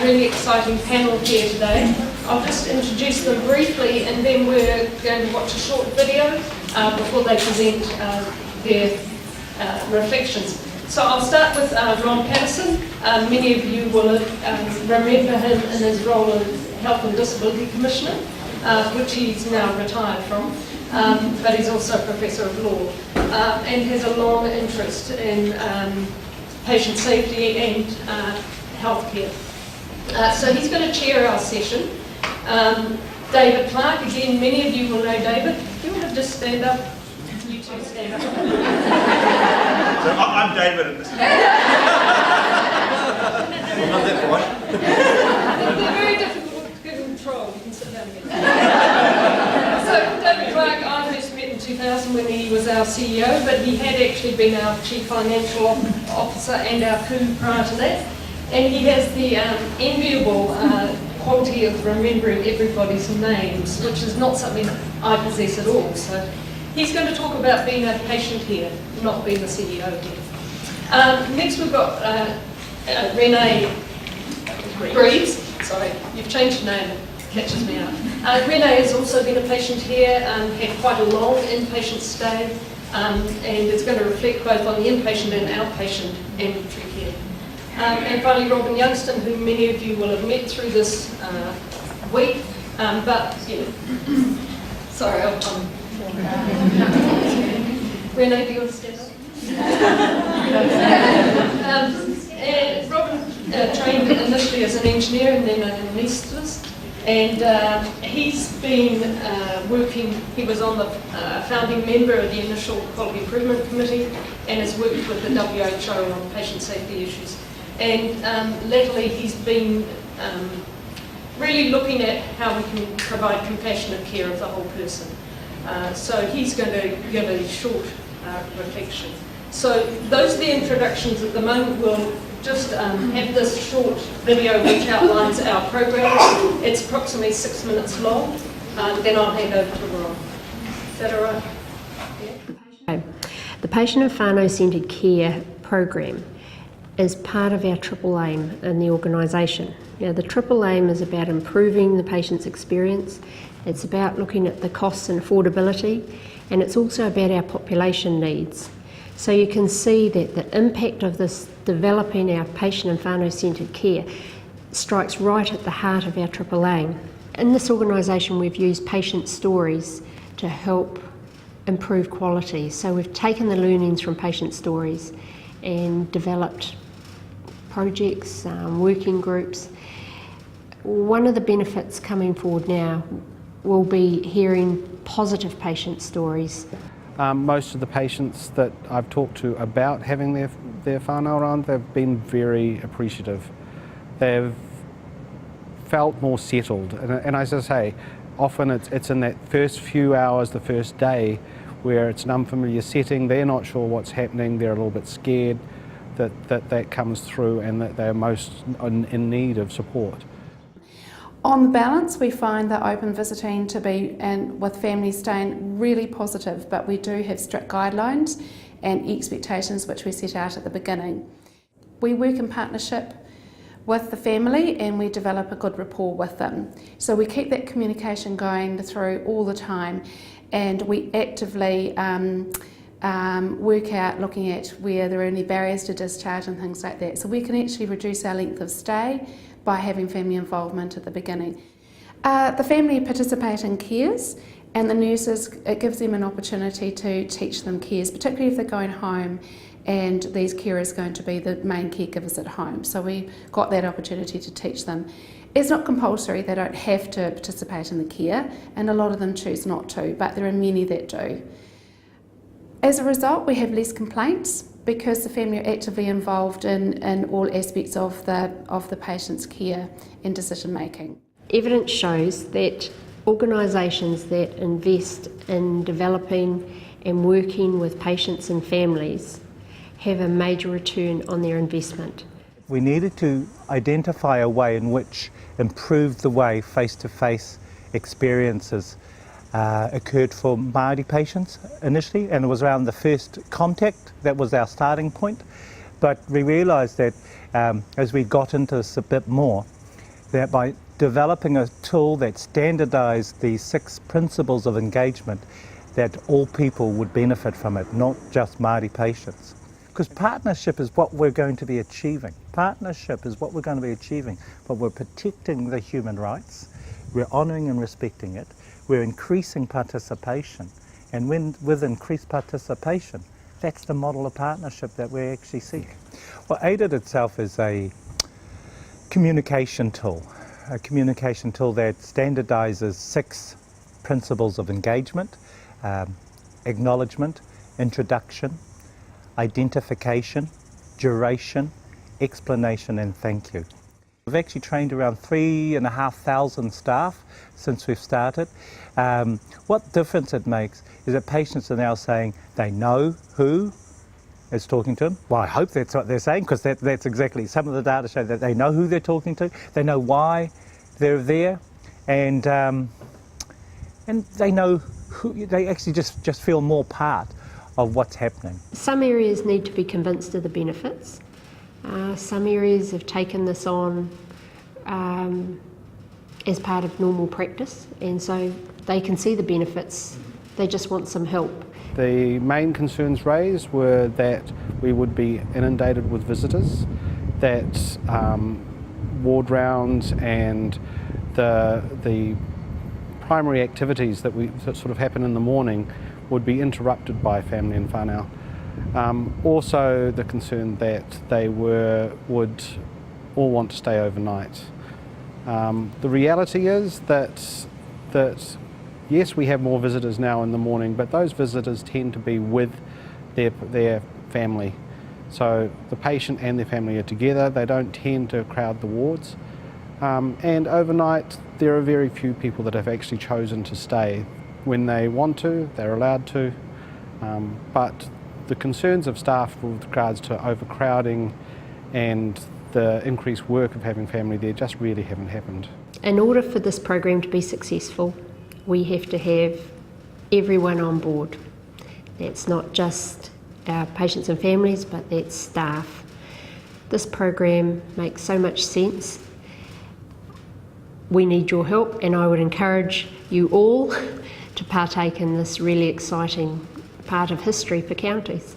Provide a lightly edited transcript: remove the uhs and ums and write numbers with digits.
really exciting panel here today. I'll just introduce them briefly and then we're going to watch a short video before they present their reflections. So I'll start with Ron Patterson. Many of you will remember him in his role as Health and Disability Commissioner, which he's now retired from, but he's also a Professor of Law and has a long interest in patient safety and healthcare. So he's going to chair our session. David Clarke, again, many of you will know David. Do you want to just stand up? You two stand up. So I'm David in this case. I'm not that point. They're very difficult to control. You can sit down again. So David Clarke, I first met in 2000 when he was our CEO, but he had actually been our Chief Financial Officer and our coup prior to that. And he has the enviable quality of remembering everybody's names, which is not something I possess at all. So he's going to talk about being a patient here, not being the CEO here. Next we've got Renee Greaves. Sorry, you've changed your name, it catches me out. Renee has also been a patient here, had quite a long inpatient stay, and it's going to reflect both on the inpatient and outpatient ambulatory care. And finally, Robin Youngston, who many of you will have met through this week, but, you know, sorry, Renee, do you want to stand up? And Robin trained initially as an engineer and then an anaesthetist, and he's been working, he was on the founding member of the initial Quality Improvement Committee and has worked with the WHO on patient safety issues. And latterly he's been really looking at how we can provide compassionate care of the whole person. So he's going to give a short reflection. So those are the introductions at the moment. We'll just have this short video which outlines our program. It's approximately 6 minutes long. Then I'll hand over to Ron. Is that all right? Yeah. The Patient and Whānau-centred care program is part of our triple aim in the organisation. Now, the triple aim is about improving the patient's experience, it's about looking at the costs and affordability, and it's also about our population needs. So you can see that the impact of this developing our patient and whānau-centred care strikes right at the heart of our triple aim. In this organisation we've used patient stories to help improve quality. So we've taken the learnings from patient stories and developed projects, working groups. One of the benefits coming forward now will be hearing positive patient stories. Most of the patients that I've talked to about having their whānau around, they've been very appreciative. They've felt more settled, and as I say, often it's in that first few hours, the first day, where it's an unfamiliar setting, they're not sure what's happening, they're a little bit scared, that comes through, and that they're most in need of support. On balance, we find that open visiting to be, and with families staying, really positive, but we do have strict guidelines and expectations which we set out at the beginning. We work in partnership with the family and we develop a good rapport with them. So we keep that communication going through all the time, and we actively work out looking at where there are any barriers to discharge and things like that. So we can actually reduce our length of stay by having family involvement at the beginning. The family participate in cares, and the nurses, it gives them an opportunity to teach them cares, particularly if they're going home and these carers are going to be the main caregivers at home. So we got that opportunity to teach them. It's not compulsory, they don't have to participate in the care, and a lot of them choose not to, but there are many that do. As a result, we have less complaints because the family are actively involved in all aspects of the patient's care and decision making. Evidence shows that organisations that invest in developing and working with patients and families have a major return on their investment. We needed to identify a way in which improved the way face-to-face experiences occurred for Māori patients initially, and it was around the first contact that was our starting point. But we realised that as we got into this a bit more, that by developing a tool that standardised the 6 principles of engagement, that all people would benefit from it, not just Māori patients. Because partnership is what we're going to be achieving. Partnership is what we're going to be achieving, but we're protecting the human rights, we're honouring and respecting it, we're increasing participation, and with increased participation, that's the model of partnership that we actually seek. Well, AIDED itself is a communication tool that standardises 6 principles of engagement: acknowledgement, introduction, identification, duration, explanation, and thank you. We've actually trained around 3,500 staff since we've started. What difference it makes is that patients are now saying they know who is talking to them. Well, I hope that's what they're saying, because that's exactly, some of the data show that they know who they're talking to, they know why they're there, and they know who, they actually just feel more part of what's happening. Some areas need to be convinced of the benefits. Some areas have taken this on as part of normal practice, and so they can see the benefits, they just want some help. The main concerns raised were that we would be inundated with visitors, that ward rounds and the primary activities that sort of happen in the morning would be interrupted by family in Whaanau. Also the concern that they would all want to stay overnight. The reality is that yes, we have more visitors now in the morning, but those visitors tend to be with their family. So the patient and their family are together, they don't tend to crowd the wards. And overnight, there are very few people that have actually chosen to stay. When they want to, they're allowed to, but the concerns of staff with regards to overcrowding and the increased work of having family there just really haven't happened. In order for this program to be successful, we have to have everyone on board. That's not just our patients and families, but that's staff. This program makes so much sense. We need your help, and I would encourage you all to partake in this really exciting part of history for counties.